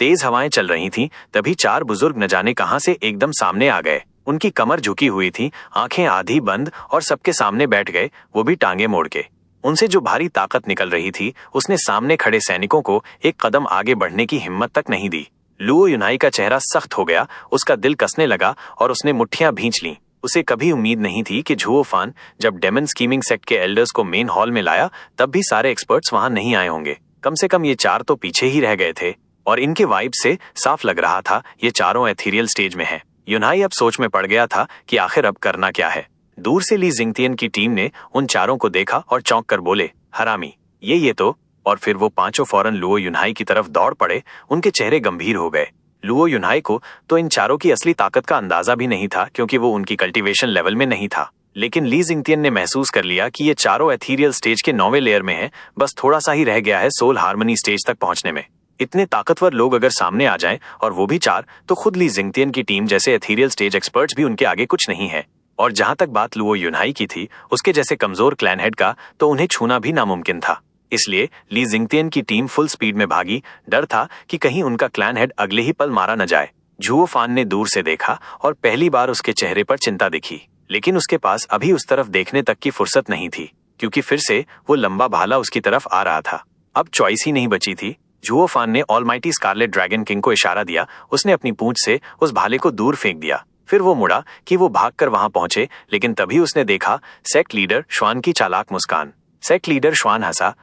तेज हवाएं चल रही थीं, तभी चार बुजुर्ग न जाने कहां से एकदम सामने आ गए। उनकी कमर झुकी हुई थी, आंखें आधी बंद, और सबके सामने बैठ गए, वो भी टांगे मोड़ के। उनसे जो भारी ताकत निकल रही थी, उसने सामने खड़े सैनिकों को एक कदम आगे बढ़ने की हिम्मत तक नहीं दी। लुओ युनाई का चेहरा सख्त हो गया, उसका दिल कसने लगा और उसने मुट्ठियां भींच लीं। उसे कभी उम्मीद नहीं थी कि झुओ फान जब डेमन स्कीमिंग सेक्ट के एल्डर्स को मेन हॉल में लाया, तब भी सारे एक्सपर्ट्स वहां नहीं आए होंगे। कम से कम ये चार तो पीछे ही रह गए थे, और इनके वाइब से साफ लग रहा था ये चारों एथीरियल स्टेज में हैं। युनाई अब सोच में पड़ गया था कि आखिर अब करना क्या है। दूर से ली जिंगतियन की टीम ने उन चारों को देखा और चौंक कर बोले, हरामी, ये तो। और फिर वो पांचों फौरन लुओ युनाई की तरफ दौड़ पड़े। उनके चेहरे गंभीर हो गए। लुओ युनाई को तो इन चारों की असली ताकत का अंदाजा भी नहीं था, क्योंकि वो उनकी कल्टीवेशन लेवल में नहीं था। लेकिन ली जिंगतियन ने महसूस कर लिया कि ये चारों एथीरियल स्टेज के 9वें लेयर में हैं, बस थोड़ा सा ही रह गया है सोल हार्मनी स्टेज तक पहुंचने में। इतने ताकतवर लोग अगर सामने आ जाएं, और वो भी चार, तो खुद ली जिंगतियन की टीम जैसे एथीरियल स्टेज एक्सपर्ट्स भी उनके आगे कुछ नहीं है। और जहां तक बात लुओ युनाई की थी, उसके जैसे कमजोर क्लैन हेड का, तो उन्हें छूना भी नामुमकिन था। इसलिए ली जिंगतियन की टीम फुल स्पीड में भागी। डर था कि कहीं उनका क्लैन हेड अगले ही पल मारा न जाए। झुओ फान ने दूर से देखा और पहली बार उसके चेहरे पर चिंता दिखी, लेकिन उसके पास अभी उस तरफ देखने तक की फुर्सत नहीं थी, क्योंकि फिर से वो लंबा भाला उसकी तरफ आ रहा था। अब चॉइस ही नहीं बची थी। झुओ फान ने ऑलमाइटी स्कारलेट ड्रैगन किंग को इशारा दिया। उसने अपनी पूंछ से उस भाले को दूर फेंक दिया। फिर वो मुड़ा कि वो भागकर वहां पहुंचे, लेकिन तभी उसने देखा सेक्ट लीडर श्वान की चालाक मुस्कान। सेक्ट लीडर श्वान हंसा,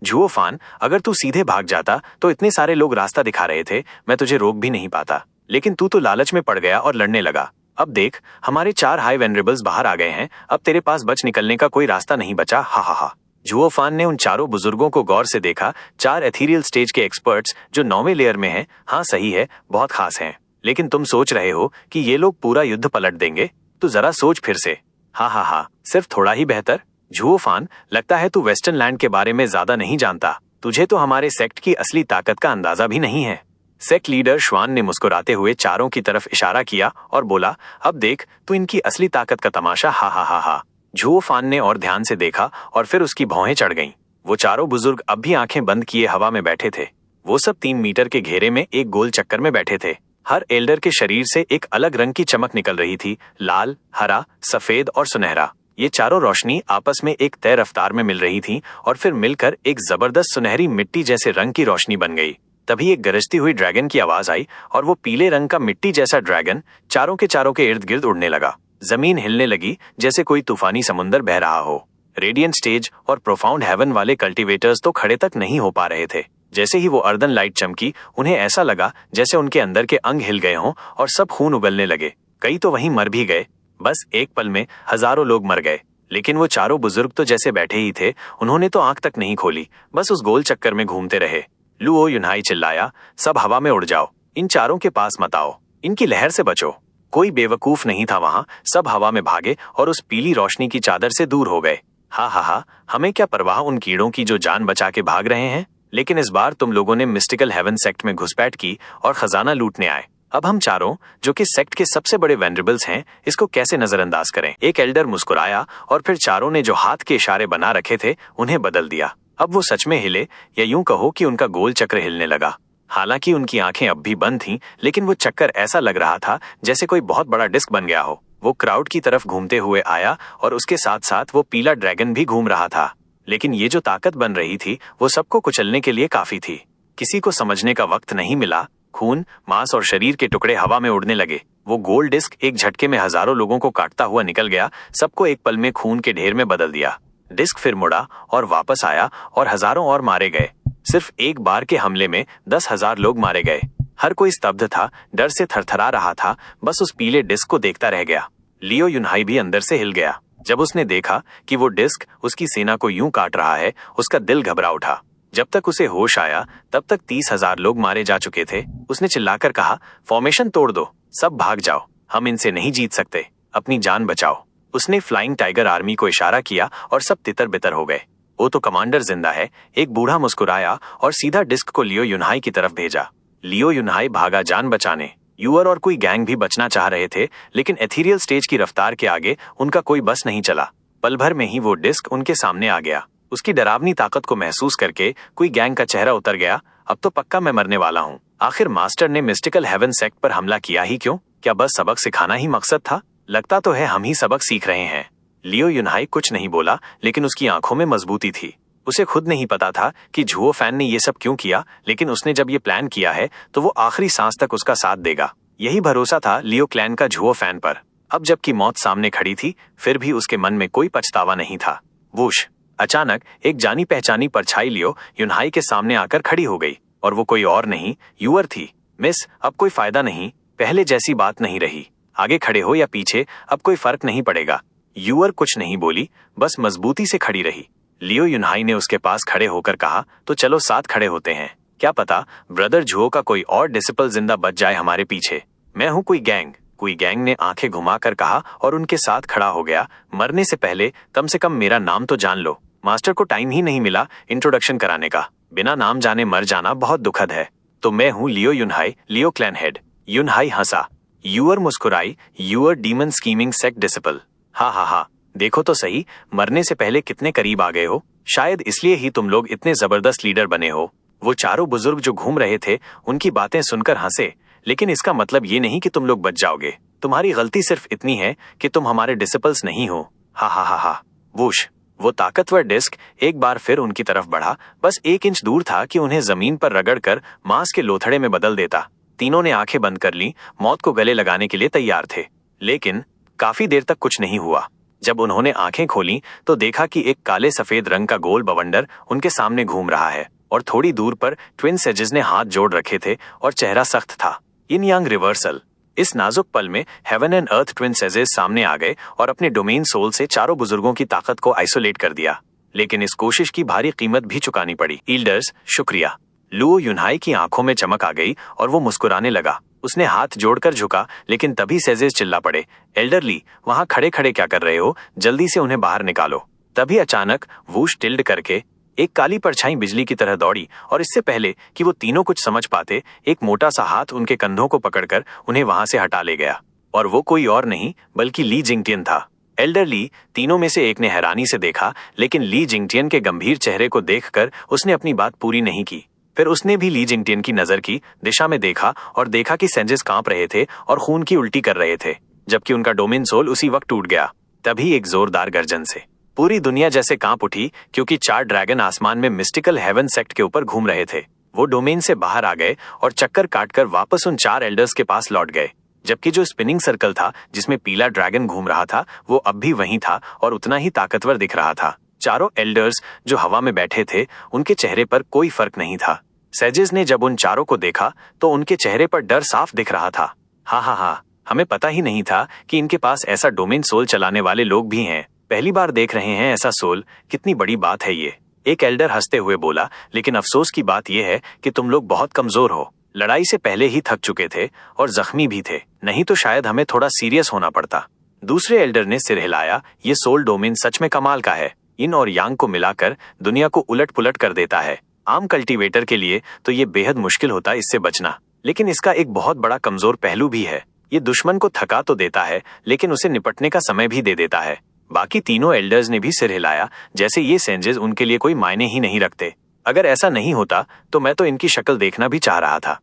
झुओ फान, अगर तू सीधे भाग जाता तो इतने सारे लोग रास्ता दिखा रहे थे, मैं तुझे रोक भी नहीं पाता। लेकिन तू तो लालच में पड़ गया और लड़ने लगा। अब देख, हमारे 4 हाई वेनरेबल्स बाहर आ गए हैं, अब तेरे पास बच निकलने का कोई रास्ता नहीं बचा। हा हा हा। झुओ फान ने उन चारों बुजुर्गों को गौर से देखा। 4 एथीरियल स्टेज के एक्सपर्ट्स जो 9वें लेयर में हैं। हाँ सही है, बहुत खास हैं। लेकिन तुम सोच रहे हो कि ये लोग पूरा युद्ध पलट देंगे? तो जरा सोच फिर से। हा हा हा, सिर्फ थोड़ा ही बेहतर। झुओ फान, लगता है तू वेस्टर्न लैंड के बारे में ज्यादा नहीं जानता। तुझे तो हमारे सेक्ट की असली ताकत का अंदाजा भी नहीं है। सेक्ट लीडर श्वान ने मुस्कुराते हुए चारों की तरफ इशारा किया और बोला, अब देख तू इनकी असली ताकत का तमाशा। हा हा हा हा। झुओ फान ने और ध्यान से देखा, और फिर उसकी भौहें चढ़ गईं। वो चारों बुजुर्ग अब भी आंखें बंद किए हवा में बैठे थे। वो सब 3 मीटर के घेरे में एक गोल चक्कर में बैठे थे। हर एल्डर के शरीर से एक अलग रंग की चमक निकल रही थी, लाल, हरा, सफेद और सुनहरा। ये चारों रोशनी आपस में एक तय रफ्तार में मिल रही थी, और फिर मिलकर एक जबरदस्त सुनहरी मिट्टी जैसे रंग की रोशनी बन गई। तभी एक गरजती हुई ड्रैगन की आवाज आई, और वो पीले रंग का मिट्टी जैसा ड्रैगन चारों के इर्द गिर्द उड़ने लगा। जमीन हिलने लगी जैसे कोई तूफानी समुंदर बह रहा हो। रेडियंट स्टेज और प्रोफाउंड हेवन वाले कल्टीवेटर्स तो खड़े तक नहीं हो पा रहे थे। जैसे ही वो अर्दन लाइट चमकी, उन्हें ऐसा लगा जैसे उनके अंदर के अंग हिल गए हों और सब खून उगलने लगे। कई तो वहीं मर भी गए। बस एक पल में हजारों लोग मर गए। लेकिन वो चारों बुजुर्ग तो जैसे बैठे ही थे, उन्होंने तो आंख तक नहीं खोली, बस उस गोल चक्कर में घूमते रहे। लुओ युनाई चिल्लाया, सब हवा में उड़ जाओ, इन चारों के पास मत आओ, इनकी लहर से बचो। कोई बेवकूफ नहीं था वहां। सब हवा में भागे और उस पीली रोशनी की चादर से दूर हो गए। हा हा हा, हमें क्या परवाह उन कीड़ों की जो जान बचा के भाग रहे हैं। लेकिन इस बार तुम लोगों ने मिस्टिकल हेवन सेक्ट में घुसपैठ की और खजाना लूटने आए। अब हम चारों, जो कि सेक्ट के सबसे बड़े वेनरेबल्स हैं, इसको कैसे नजरअंदाज करें? एक एल्डर मुस्कुराया, और फिर चारों ने जो हाथ के इशारे बना रखे थे उन्हें बदल दिया। अब वो सच में हिले, या यूं कहो कि उनका गोल चक्र हिलने लगा। हालांकि उनकी आंखें अब भी बंद थीं, लेकिन वो चक्कर ऐसा लग रहा था जैसे कोई बहुत बड़ा डिस्क बन गया हो। वो क्राउड की तरफ घूमते हुए आया, और उसके साथ साथ वो पीला ड्रैगन भी घूम रहा था। लेकिन ये जो ताकत बन रही थी, वो सबको कुचलने के लिए काफी थी। किसी को समझने का वक्त नहीं मिला। खून, मांस और शरीर के टुकड़े हवा में उड़ने लगे। वो गोल डिस्क एक झटके में हजारों लोगों को काटता हुआ निकल गया, सबको एक पल में खून के ढेर में बदल दिया। डिस्क फिर मुड़ा और वापस आया, और हजारों और मारे गए। सिर्फ एक बार के हमले में 10,000 लोग मारे गए। हर कोई स्तब्ध था, डर से थरथरा रहा था, बस उस पीले डिस्क को देखता रह गया। लियो युनाई भी अंदर से हिल गया। जब उसने देखा कि वो डिस्क उसकी सेना को यूं काट रहा है, उसका दिल घबरा उठा। जब तक उसे होश आया, तब तक 30,000 लोग मारे जा चुके थे। उसने चिल्लाकर कहा, फॉर्मेशन तोड़ दो, सब भाग जाओ, हम इनसे नहीं जीत सकते, अपनी जान बचाओ। उसने फ्लाइंग टाइगर आर्मी को इशारा किया और सब तितर बितर हो गए। वो तो कमांडर जिंदा है। एक बूढ़ा मुस्कुराया और सीधा डिस्क को लियो युनाई की तरफ भेजा। लियो युनाई भागा जान बचाने। यूअर और कोई गैंग भी बचना चाह रहे थे, लेकिन एथीरियल स्टेज की रफ्तार के आगे उनका कोई बस नहीं चला। पल भर में ही वो डिस्क उनके सामने आ गया। उसकी डरावनी ताकत को महसूस करके कोई गैंग का चेहरा उतर गया, अब तो पक्का मैं मरने वाला हूँ। आखिर मास्टर ने मिस्टिकल हेवन सेक्ट पर हमला किया ही क्यों? क्या बस सबक सिखाना ही मकसद था? लगता तो है हम ही सबक सीख रहे हैं। लियो युनहाई कुछ नहीं बोला, लेकिन उसकी आंखों में मजबूती थी। उसे खुद नहीं पता था कि झुओ फैन ने ये सब क्यों किया, लेकिन उसने जब ये प्लान किया है तो वो आखिरी सांस तक उसका साथ देगा। यही भरोसा था लियो क्लैन का झुओ फैन पर। अब जबकि मौत सामने खड़ी थी, फिर भी उसके मन में कोई पछतावा नहीं था। वूश! अचानक एक जानी पहचानी परछाई लियो युनहाई के सामने आकर खड़ी हो गई, और वो कोई और नहीं, यूअर थी। मिस, अब कोई फायदा नहीं, पहले जैसी बात नहीं रही। आगे खड़े हो या पीछे, अब कोई फर्क नहीं पड़ेगा। यूअर कुछ नहीं बोली, बस मजबूती से खड़ी रही। लियो युनहाई ने उसके पास खड़े होकर कहा, तो चलो साथ खड़े होते हैं। क्या पता ब्रदर झुओ का कोई और डिसिपल जिंदा बच जाए हमारे पीछे। मैं हूं कोई गैंग ने आंखें घुमाकर कहा और उनके साथ खड़ा हो गया। मरने से पहले कम से कम मेरा नाम तो जान लो। मास्टर को टाइम ही नहीं मिला इंट्रोडक्शन कराने का। बिना नाम जाने मर जाना बहुत दुखद है। तो मैं हूं Liu Yunhai, Liu clan head. Yunhai हंसा। यूअर मुस्कुराई। Yu'er demon scheming sect disciple. हा, देखो तो सही, मरने से पहले कितने करीब आ गए हो। शायद इसलिए ही तुम लोग इतने जबरदस्त लीडर बने हो। वो चारों बुजुर्ग जो घूम रहे थे उनकी बातें सुनकर हंसे, लेकिन इसका मतलब ये नहीं कि तुम लोग बच जाओगे। तुम्हारी गलती सिर्फ इतनी है कि तुम हमारे डिसिपल्स नहीं हो। हा। वूश! वो ताकतवर डिस्क एक बार फिर उनकी तरफ बढ़ा। बस 1 इंच दूर था कि उन्हें जमीन पर रगड़कर मांस के लोथड़े में बदल देता। तीनों ने आंखें बंद कर ली, मौत को गले लगाने के लिए तैयार थे। लेकिन काफी देर तक कुछ नहीं हुआ। जब उन्होंने आंखें खोली तो देखा कि एक काले सफेद रंग का गोल बवंडर उनके सामने घूम रहा है, और थोड़ी दूर पर ट्विन सेजेस ने हाथ जोड़ रखे थे और चेहरा सख्त था। इन यांग रिवर्सल। इस नाजुक पल में heaven and earth twin sages सामने आ गए और अपने डोमेन सोल से चारों बुजुर्गों की ताकत को आइसोलेट कर दिया। लेकिन इस कोशिश की भारी कीमत भी चुकानी पड़ी। ईल्डर्स, शुक्रिया। लुओ युनहाई की आंखों में चमक आ गई और वो मुस्कुराने लगा। उसने हाथ जोड़कर झुका, लेकिन तभी सेजेस चिल्ला पड़े, एल्डरली, वहां खड़े खड़े क्या कर रहे हो? जल्दी से उन्हें बाहर निकालो। तभी अचानक वूश टिल्ड करके एक काली परछाई बिजली की तरह दौड़ी, और इससे पहले कि वो तीनों कुछ समझ पाते, एक मोटा सा हाथ उनके कंधों को पकड़कर उन्हें वहां से हटा ले गया। और वो कोई और नहीं बल्कि ली जिंगटियन था। एल्डरली, तीनों में से एक ने हैरानी से देखा, लेकिन ली जिंगटियन के गंभीर चेहरे को देखकर उसने अपनी बात पूरी नहीं की। फिर उसने भी ली जिंगटियन की नजर की दिशा में देखा और देखा कि सेंजेस कांप रहे थे और खून की उल्टी कर रहे थे, जबकि उनका डोमेन सोल उसी वक्त टूट गया। तभी एक जोरदार गर्जन से पूरी दुनिया जैसे कांप उठी, क्योंकि 4 ड्रैगन आसमान में मिस्टिकल हेवन सेक्ट के ऊपर घूम रहे थे। वो डोमेन से बाहर आ गए और चक्कर काटकर वापस उन 4 एल्डर्स के पास लौट गए, जबकि जो स्पिनिंग सर्कल था जिसमें पीला ड्रैगन घूम रहा था, वो अब भी वहीं था और उतना ही ताकतवर दिख रहा था। चारों एल्डर्स जो हवा में बैठे थे, उनके चेहरे पर कोई फर्क नहीं था। सेजेस ने जब उन चारों को देखा तो उनके चेहरे पर डर साफ दिख रहा था। हा, हमें पता ही नहीं था कि इनके पास ऐसा डोमेन सोल चलाने वाले लोग भी हैं। पहली बार देख रहे हैं ऐसा सोल, कितनी बड़ी बात है ये। एक एल्डर हंसते हुए बोला, लेकिन अफसोस की बात यह है कि तुम लोग बहुत कमजोर हो। लड़ाई से पहले ही थक चुके थे और जख्मी भी थे, नहीं तो शायद हमें थोड़ा सीरियस होना पड़ता। दूसरे एल्डर ने सिर हिलाया, ये सोल डोमेन सच में कमाल का है। इन और यांग को मिलाकर दुनिया को उलट पुलट कर देता है। आम कल्टीवेटर के लिए तो ये बेहद मुश्किल होता इससे बचना, लेकिन इसका एक बहुत बड़ा कमजोर पहलू भी है। ये दुश्मन को थका तो देता है, लेकिन उसे निपटने का समय भी दे देता है। बाकी तीनों एल्डर्स ने भी सिर हिलाया, जैसे ये सेंजेस उनके लिए कोई मायने ही नहीं रखते। अगर ऐसा नहीं होता तो मैं तो इनकी शक्ल देखना भी चाह रहा था।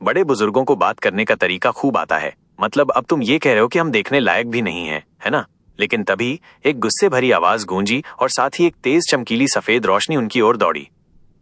बड़े बुजुर्गों को बात करने का तरीका खूब आता है। मतलब अब तुम ये कह रहे हो कि हम देखने लायक भी नहीं है, है ना? लेकिन तभी एक गुस्से भरी आवाज गूंजी और साथ ही एक तेज चमकीली सफेद रोशनी उनकी ओर दौड़ी।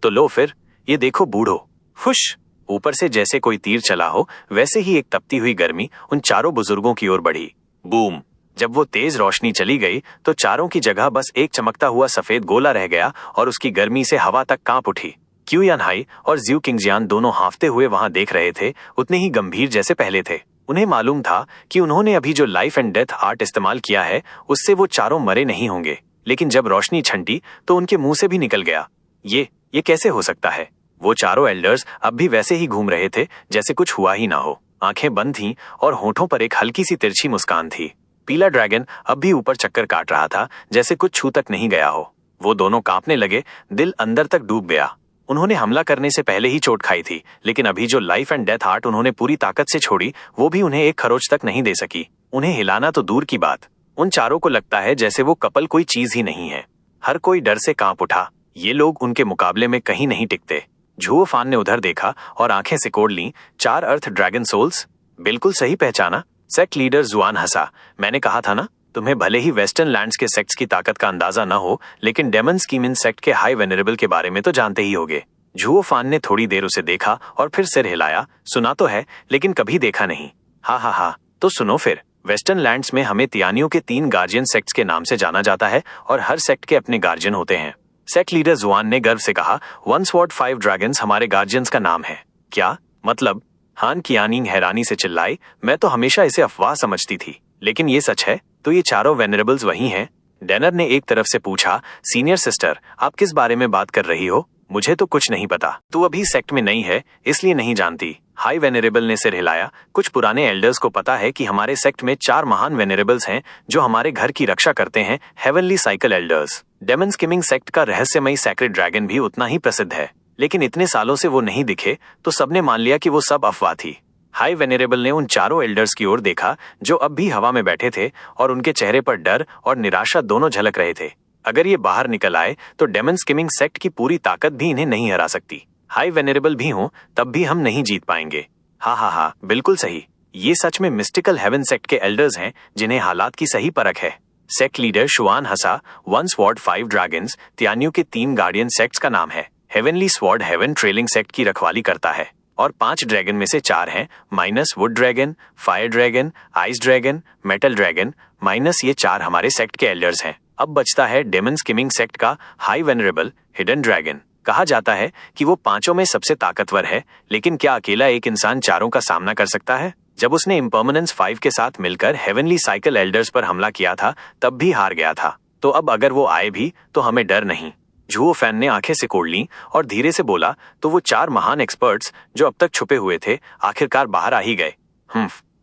तो लो फिर, ये देखो बूढ़ो। फुश! ऊपर से जैसे कोई तीर चला हो, वैसे ही एक तपती हुई गर्मी उन चारों बुजुर्गों की ओर बढ़ी। बूम! जब वो तेज रोशनी चली गई तो चारों की जगह बस एक चमकता हुआ सफेद गोला रह गया और उसकी गर्मी से हवा तक कांप उठी। क्यू यानहाई और ज्यू किंगजियान दोनों हांफते हुए वहां देख रहे थे, उतने ही गंभीर जैसे पहले थे। उन्हें मालूम था कि उन्होंने अभी जो लाइफ एंड डेथ आर्ट इस्तेमाल किया है, उससे वो चारों मरे नहीं होंगे। लेकिन जब रोशनी छंटी तो उनके मुंह से भी निकल गया, ये कैसे हो सकता है? वो चारों एल्डर्स अब भी वैसे ही घूम रहे थे जैसे कुछ हुआ ही ना हो। आंखें बंद थीं और होठों पर एक हल्की सी तिरछी मुस्कान थी। पीला ड्रैगन अब भी ऊपर चक्कर काट रहा था, जैसे कुछ छू तक नहीं गया हो। वो दोनों कांपने लगे, दिल अंदर तक डूब गया। उन्होंने हमला करने से पहले ही चोट खाई थी, लेकिन अभी जो लाइफ एंड डेथ आर्ट उन्होंने पूरी ताकत से छोड़ी, वो भी उन्हें एक खरोच तक नहीं दे सकी। उन्हें हिलाना तो दूर की बात, उन चारों को लगता है जैसे वो कपल कोई चीज ही नहीं है। हर कोई डर से कांप उठा। ये लोग उनके मुकाबले में कहीं नहीं टिकते। झुओ फान ने उधर देखा और आंखें सिकोड़ लीं। 4 अर्थ ड्रैगन सोल्स? बिल्कुल सही पहचाना। सेक्ट लीडर जुआन हंसा। मैंने कहा था ना, तुम्हें भले ही वेस्टर्न लैंड्स के सेक्ट्स की ताकत का अंदाजा न हो, लेकिन डेमन स्कीमिन सेक्ट के हाई वेनरेबल के बारे में तो जानते ही होगे। झुओ फान ने थोड़ी देर उसे देखा और फिर सिर हिलाया। सुना तो है, लेकिन कभी देखा नहीं। हा, तो सुनो फिर। वेस्टर्न लैंड्स में हमें तियानियों के 3 गार्जियन सेक्ट्स के नाम से जाना जाता है और हर सेक्ट के अपने गार्जियन होते हैं। सेक्ट लीडर जुआन ने गर्व से कहा, 1 स्वॉर्ड 5 ड्रैगन्स हमारे गार्जियंस का नाम है। क्या मतलब? हान कियानिंग हैरानी से चिल्लाई। मैं तो हमेशा इसे अफवाह समझती थी, लेकिन ये सच है? तो ये चारों वेनरेबल्स वही हैं? डेनर ने एक तरफ से पूछा। सीनियर सिस्टर, आप किस बारे में बात कर रही हो? मुझे तो कुछ नहीं पता। तू अभी सेक्ट में नहीं है, इसलिए नहीं जानती। हाई वेनरेबल ने सिर हिलाया। कुछ पुराने एल्डर्स को पता है कि हमारे सेक्ट में 4 महान वेनरेबल्स हैं जो हमारे घर की रक्षा करते हैं, heavenly cycle elders. Demon skimming sect का रहस्यमयी सैक्रेड ड्रैगन भी उतना ही प्रसिद्ध है, लेकिन इतने सालों से वो नहीं दिखे तो सबने मान लिया कि वो सब अफवाह थी। हाई वेनरेबल ने उन चारों एल्डर्स की ओर देखा जो अब भी हवा में बैठे थे और उनके चेहरे पर डर और निराशा दोनों झलक रहे थे। अगर ये बाहर निकल आए तो डेमन स्किमिंग सेक्ट की पूरी ताकत भी इन्हें नहीं हरा सकती। हाई वेनरेबल भी हों तब भी हम नहीं जीत पाएंगे। हा, बिल्कुल सही। ये सच में मिस्टिकल हेवन सेक्ट के एल्डर्स हैं जिन्हें हालात की सही परख है। सेक्ट लीडर शुआन हंसा। 1 स्वॉर्ड 5 ड्रैगन्स तियानियों के 3 गार्डियन सेक्ट्स का नाम है। Heavenly sword heaven trailing sect की रखवाली करता है और 5 ड्रैगन में से 4 हैं minus would dragon, fire dragon, ice dragon, metal dragon minus ये 4 हमारे सेक्ट के एल्डर्स हैं। अब बचता है डेमन स्किमिंग सेक्ट का हाई वेनरेबल हिडन ड्रैगन। कहा जाता है कि वो 5 में सबसे ताकतवर है, लेकिन क्या अकेला एक इंसान चारों का सामना कर सकता है? जब उसने इम्पर्मनेंस 5 के साथ मिलकर हेवनली साइकिल एल्डर्स पर हमला किया था तब भी हार गया था। तो अब अगर वो आए भी तो हमें डर नहीं। झुओ फैन ने आंखें सिकोड़ लीं और धीरे से बोला, तो वो 4 महान एक्सपर्ट्स जो अब तक छुपे हुए थे आखिरकार बाहर आ ही गए।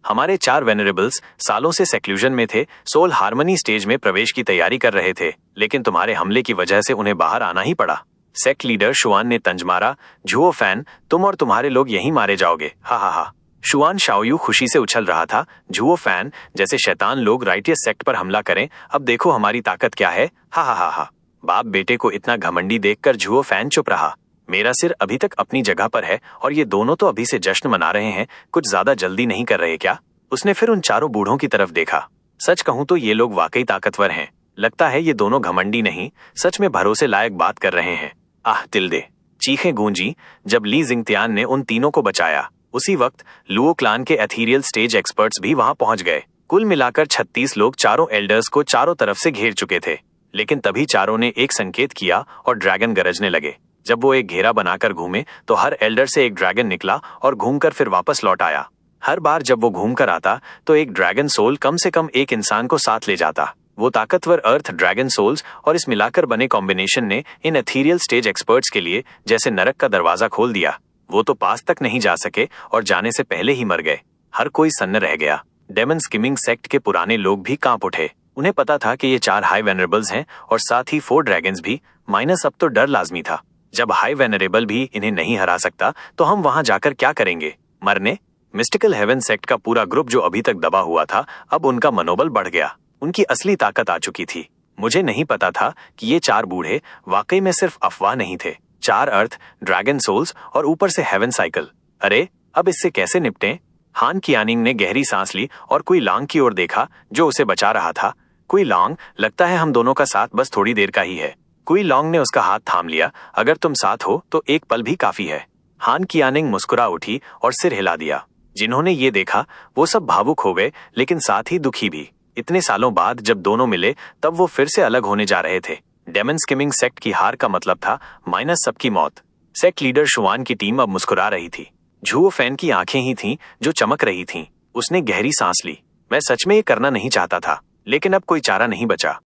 हमारे 4 वेनरेबल्स सालों से सेक्लूजन में थे, सोल हार्मनी स्टेज में प्रवेश की तैयारी कर रहे थे, लेकिन तुम्हारे हमले की वजह से उन्हें बाहर आना ही पड़ा। सेक्ट लीडर शुआन ने तंज मारा। झुओ फैन, तुम और तुम्हारे लोग यहीं मारे जाओगे। हा। शुआन शाओयू खुशी से उछल रहा था। झुओ फैन, जैसे शैतान लोग राइटियस सेक्ट पर हमला करें, अब देखो हमारी ताकत क्या है। हा। बाप बेटे को इतना घमंडी देखकर झुओ फैन चुप रहा। मेरा सिर अभी तक अपनी जगह पर है और ये दोनों तो अभी से जश्न मना रहे हैं, कुछ ज्यादा जल्दी नहीं कर रहे क्या? उसने फिर उन चारों बूढ़ों की तरफ देखा। सच कहूं तो ये लोग वाकई ताकतवर हैं। लगता है ये दोनों घमंडी नहीं, सच में भरोसे लायक बात कर रहे हैं। आह तिल्दे चीखें गूंजी जब ली जिंगतियान ने उन तीनों को बचाया। उसी वक्त लुओ क्लान के एथीरियल स्टेज एक्सपर्ट्स भी वहां पहुंच गए। कुल मिलाकर 36 लोग चारों एल्डर्स को चारों तरफ से घेर चुके थे, लेकिन तभी चारों ने एक संकेत किया और ड्रैगन गरजने लगे। जब वो एक घेरा बनाकर घूमे तो हर एल्डर से एक ड्रैगन निकला और घूमकर फिर वापस लौट आया। हर बार जब वो घूमकर आता तो एक ड्रैगन सोल कम से कम एक इंसान को साथ ले जाता। वो ताकतवर अर्थ ड्रैगन सोल्स और इस मिलाकर बने कॉम्बिनेशन ने इन एथीरियल स्टेज एक्सपर्ट्स के लिए जैसे नरक का दरवाजा खोल दिया। वो तो पास तक नहीं जा सके और जाने से पहले ही मर गए। हर कोई सन्न रह गया। डेमन स्किमिंग सेक्ट के पुराने लोग भी कांप उठे। उन्हें पता था कि ये 4 हाई वेनरेबल्स हैं और साथ ही 4 ड्रैगन्स भी, माइनस अब तो डर लाजमी था। जब हाई वेनरेबल भी इन्हें नहीं हरा सकता तो हम वहां जाकर क्या करेंगे? मरने? मिस्टिकल हेवन सेक्ट का पूरा ग्रुप जो अभी तक दबा हुआ था, अब उनका मनोबल बढ़ गया। उनकी असली ताकत आ चुकी थी। मुझे नहीं पता था कि ये 4 बूढ़े वाकई में सिर्फ अफवाह नहीं थे। 4 अर्थ ड्रैगन सोल्स और ऊपर से हेवन साइकिल। अरे अब इससे कैसे निपटें? हान कियानिंग ने गहरी सांस ली और कुई लांग की ओर देखा जो उसे बचा रहा था। कुई लांग, लगता है हम दोनों का साथ बस थोड़ी देर का ही है। कुई लांग ने उसका हाथ थाम लिया। अगर तुम साथ हो तो एक पल भी काफी है। हान कियानिंग मुस्कुरा उठी और सिर हिला दिया। जिन्होंने ये देखा वो सब भावुक हो गए, लेकिन साथ ही दुखी भी। इतने सालों बाद जब दोनों मिले तब वो फिर से अलग होने जा रहे थे। डेमन स्किमिंग सेक्ट की हार का मतलब था माइनस सबकी मौत। सेक्ट लीडर शुआन की टीम अब मुस्कुरा रही थी। झुओ फैन की आंखें ही थीं जो चमक रही थीं। उसने गहरी सांस ली। मैं सच में ये करना नहीं चाहता था, लेकिन अब कोई चारा नहीं बचा।